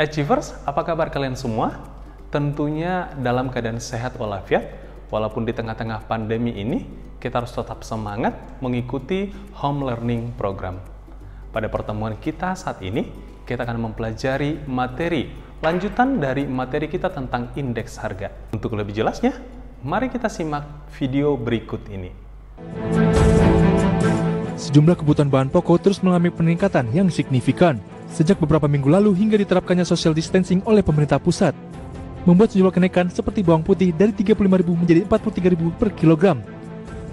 Achievers, apa kabar kalian semua? Tentunya dalam keadaan sehat walafiat, walaupun di tengah-tengah pandemi ini, kita harus tetap semangat mengikuti home learning program. Pada pertemuan kita saat ini, kita akan mempelajari materi lanjutan dari materi kita tentang indeks harga. Untuk lebih jelasnya, mari kita simak video berikut ini. Sejumlah kebutuhan bahan pokok terus mengalami peningkatan yang signifikan sejak beberapa minggu lalu hingga diterapkannya social distancing oleh pemerintah pusat, membuat sejumlah kenaikan seperti bawang putih dari Rp35.000 menjadi Rp43.000 per kilogram,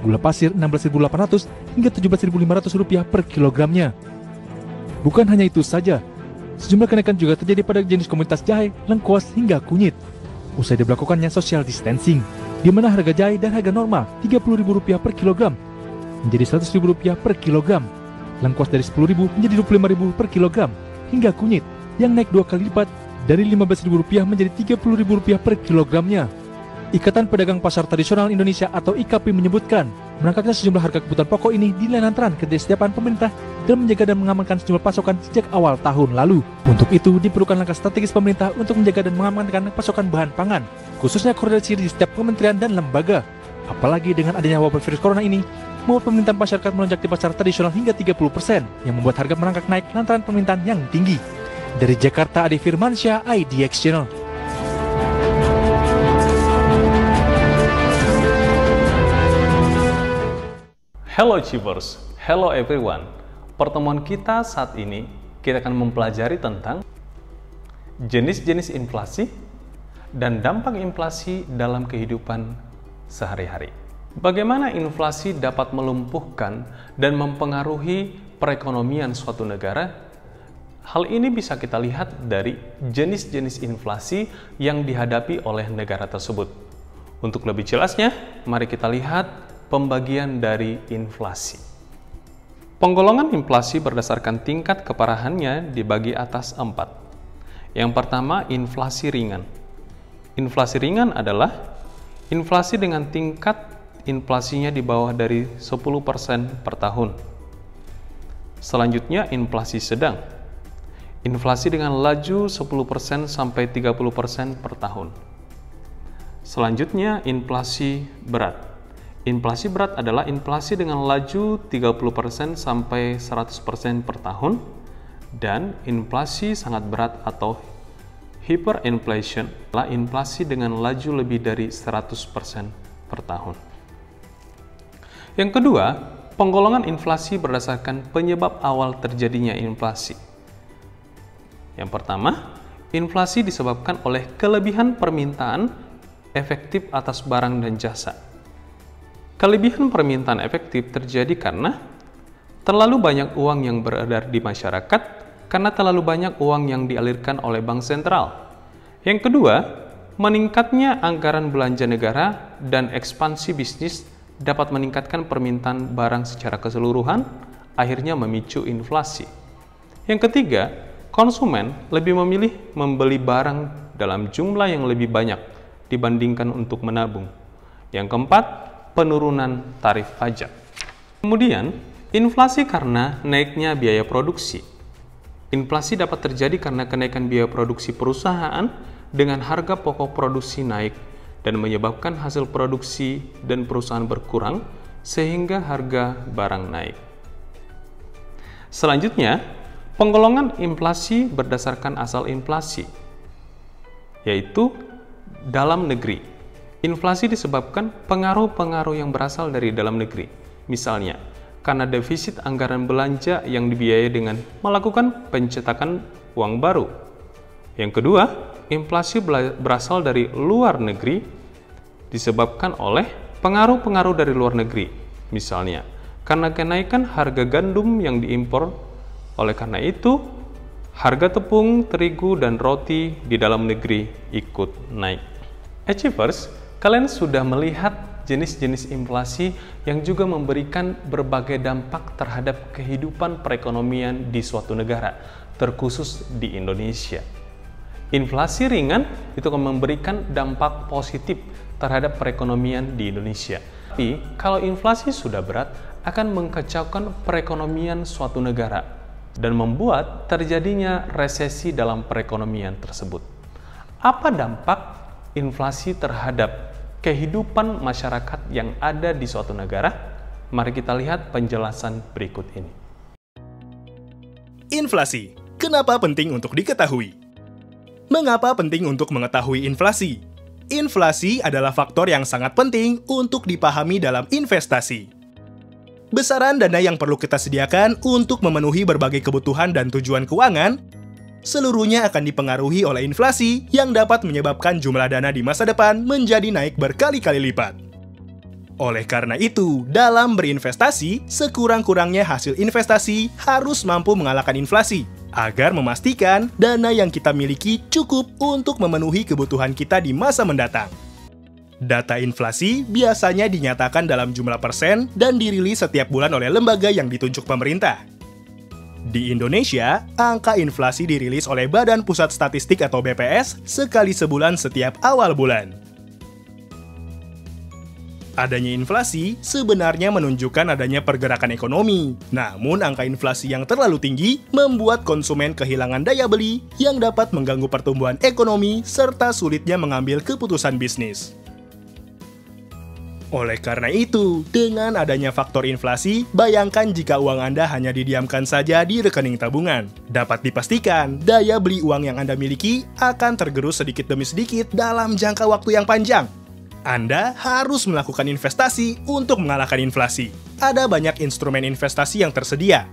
gula pasir Rp16.800 hingga Rp17.500 per kilogramnya. Bukan hanya itu saja, sejumlah kenaikan juga terjadi pada jenis komoditas jahe, lengkuas hingga kunyit. Usai diberlakukannya social distancing, di mana harga jahe dan harga normal Rp30.000 per kilogram menjadi Rp100.000 per kilogram, lengkuas dari Rp10.000 menjadi Rp25.000 per kilogram, hingga kunyit yang naik 2 kali lipat dari Rp15.000 menjadi Rp30.000 per kilogramnya. Ikatan Pedagang Pasar Tradisional Indonesia atau IKP menyebutkan, merangkaknya sejumlah harga kebutuhan pokok ini dinilai lantaran ketidaksiapan pemerintah dalam menjaga dan mengamankan sejumlah pasokan sejak awal tahun lalu. Untuk itu, diperlukan langkah strategis pemerintah untuk menjaga dan mengamankan pasokan bahan pangan, khususnya koordinasi di setiap kementerian dan lembaga. Apalagi dengan adanya wabah virus corona ini, membuat permintaan masyarakat melonjak di pasar tradisional hingga 30%, yang membuat harga merangkak naik lantaran permintaan yang tinggi. Dari Jakarta, Ade Firmansyah, IDX Channel. Hello Achievers, hello everyone. Pertemuan kita saat ini, kita akan mempelajari tentang jenis-jenis inflasi dan dampak inflasi dalam kehidupan sehari-hari. Bagaimana inflasi dapat melumpuhkan dan mempengaruhi perekonomian suatu negara? Hal ini bisa kita lihat dari jenis-jenis inflasi yang dihadapi oleh negara tersebut. Untuk lebih jelasnya, mari kita lihat pembagian dari inflasi. Penggolongan inflasi berdasarkan tingkat keparahannya dibagi atas 4. Yang pertama, inflasi ringan. Inflasi ringan adalah inflasi dengan tingkat inflasinya di bawah dari 10% per tahun. Selanjutnya, inflasi sedang. Inflasi dengan laju 10% sampai 30% per tahun. Selanjutnya, inflasi berat. Inflasi berat adalah inflasi dengan laju 30% sampai 100% per tahun, dan inflasi sangat berat atau hyperinflation adalah inflasi dengan laju lebih dari 100% per tahun. Yang kedua, penggolongan inflasi berdasarkan penyebab awal terjadinya inflasi. Yang pertama, inflasi disebabkan oleh kelebihan permintaan efektif atas barang dan jasa. Kelebihan permintaan efektif terjadi karena terlalu banyak uang yang beredar di masyarakat karena terlalu banyak uang yang dialirkan oleh bank sentral. Yang kedua, meningkatnya anggaran belanja negara dan ekspansi bisnis dapat meningkatkan permintaan barang secara keseluruhan, akhirnya memicu inflasi. Yang ketiga, konsumen lebih memilih membeli barang dalam jumlah yang lebih banyak dibandingkan untuk menabung. Yang keempat, penurunan tarif pajak. Kemudian, inflasi karena naiknya biaya produksi. Inflasi dapat terjadi karena kenaikan biaya produksi perusahaan dengan harga pokok produksi naik dan menyebabkan hasil produksi dan perusahaan berkurang sehingga harga barang naik. Selanjutnya, penggolongan inflasi berdasarkan asal inflasi, yaitu dalam negeri. Inflasi disebabkan pengaruh-pengaruh yang berasal dari dalam negeri. Misalnya, karena defisit anggaran belanja yang dibiayai dengan melakukan pencetakan uang baru. Yang kedua, inflasi berasal dari luar negeri disebabkan oleh pengaruh-pengaruh dari luar negeri. Misalnya, karena kenaikan harga gandum yang diimpor, oleh karena itu, harga tepung, terigu, dan roti di dalam negeri ikut naik. Achievers, kalian sudah melihat jenis-jenis inflasi yang juga memberikan berbagai dampak terhadap kehidupan perekonomian di suatu negara, terkhusus di Indonesia. Inflasi ringan itu akan memberikan dampak positif terhadap perekonomian di Indonesia. Tapi kalau inflasi sudah berat, akan mengkacaukan perekonomian suatu negara. dan membuat terjadinya resesi dalam perekonomian tersebut. Apa dampak inflasi terhadap kehidupan masyarakat yang ada di suatu negara? Mari kita lihat penjelasan berikut ini. Inflasi. Kenapa penting untuk diketahui? Mengapa penting untuk mengetahui inflasi? Inflasi adalah faktor yang sangat penting untuk dipahami dalam investasi. Besaran dana yang perlu kita sediakan untuk memenuhi berbagai kebutuhan dan tujuan keuangan, seluruhnya akan dipengaruhi oleh inflasi yang dapat menyebabkan jumlah dana di masa depan menjadi naik berkali-kali lipat. Oleh karena itu, dalam berinvestasi, sekurang-kurangnya hasil investasi harus mampu mengalahkan inflasi, agar memastikan dana yang kita miliki cukup untuk memenuhi kebutuhan kita di masa mendatang. Data inflasi biasanya dinyatakan dalam jumlah persen dan dirilis setiap bulan oleh lembaga yang ditunjuk pemerintah. Di Indonesia, angka inflasi dirilis oleh Badan Pusat Statistik atau BPS sekali sebulan setiap awal bulan. Adanya inflasi sebenarnya menunjukkan adanya pergerakan ekonomi. Namun, angka inflasi yang terlalu tinggi membuat konsumen kehilangan daya beli yang dapat mengganggu pertumbuhan ekonomi serta sulitnya mengambil keputusan bisnis. Oleh karena itu, dengan adanya faktor inflasi, bayangkan jika uang Anda hanya didiamkan saja di rekening tabungan. Dapat dipastikan, daya beli uang yang Anda miliki akan tergerus sedikit demi sedikit dalam jangka waktu yang panjang. Anda harus melakukan investasi untuk mengalahkan inflasi. Ada banyak instrumen investasi yang tersedia.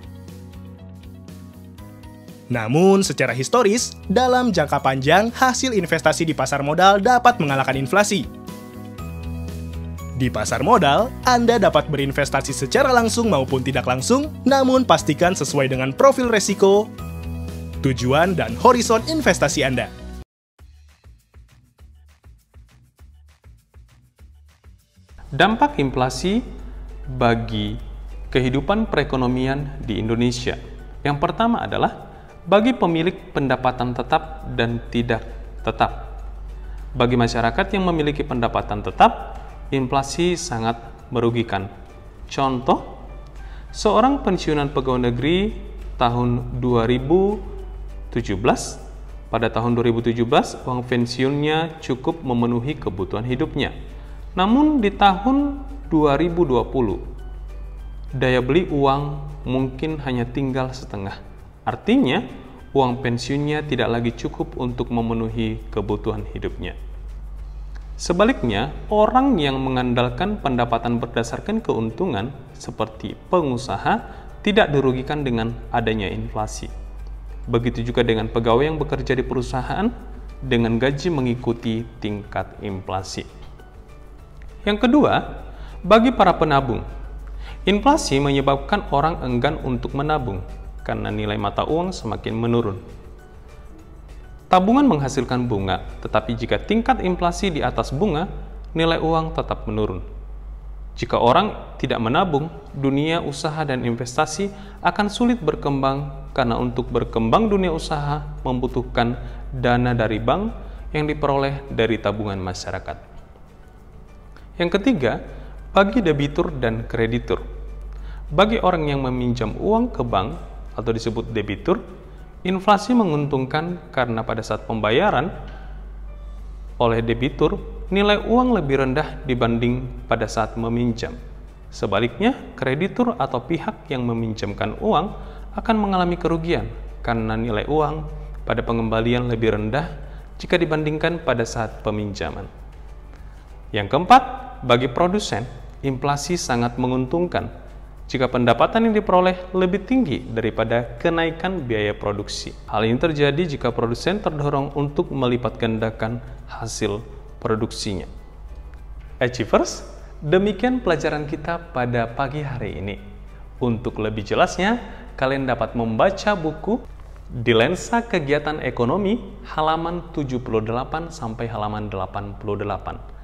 Namun, secara historis, dalam jangka panjang, hasil investasi di pasar modal dapat mengalahkan inflasi. Di pasar modal, Anda dapat berinvestasi secara langsung maupun tidak langsung, namun pastikan sesuai dengan profil resiko, tujuan, dan horizon investasi Anda. Dampak inflasi bagi kehidupan perekonomian di Indonesia. Yang pertama adalah bagi pemilik pendapatan tetap dan tidak tetap. Bagi masyarakat yang memiliki pendapatan tetap, inflasi sangat merugikan. Contoh, seorang pensiunan pegawai negeri tahun 2017, pada tahun 2017 uang pensiunnya cukup memenuhi kebutuhan hidupnya. Namun di tahun 2020, daya beli uang mungkin hanya tinggal setengah. Artinya, uang pensiunnya tidak lagi cukup untuk memenuhi kebutuhan hidupnya. Sebaliknya, orang yang mengandalkan pendapatan berdasarkan keuntungan seperti pengusaha tidak dirugikan dengan adanya inflasi. Begitu juga dengan pegawai yang bekerja di perusahaan dengan gaji mengikuti tingkat inflasi. Yang kedua, bagi para penabung, inflasi menyebabkan orang enggan untuk menabung karena nilai mata uang semakin menurun. Tabungan menghasilkan bunga, tetapi jika tingkat inflasi di atas bunga, nilai uang tetap menurun. Jika orang tidak menabung, dunia usaha dan investasi akan sulit berkembang karena untuk berkembang dunia usaha membutuhkan dana dari bank yang diperoleh dari tabungan masyarakat. Yang ketiga, bagi debitur dan kreditur. Bagi orang yang meminjam uang ke bank atau disebut debitur, inflasi menguntungkan karena pada saat pembayaran oleh debitur, nilai uang lebih rendah dibanding pada saat meminjam. Sebaliknya, kreditur atau pihak yang meminjamkan uang akan mengalami kerugian karena nilai uang pada pengembalian lebih rendah jika dibandingkan pada saat peminjaman. Yang keempat, bagi produsen, inflasi sangat menguntungkan jika pendapatan yang diperoleh lebih tinggi daripada kenaikan biaya produksi. Hal ini terjadi jika produsen terdorong untuk melipat gandakan hasil produksinya. Achievers, demikian pelajaran kita pada pagi hari ini. Untuk lebih jelasnya, kalian dapat membaca buku di Lensa Kegiatan Ekonomi halaman 78 sampai halaman 88.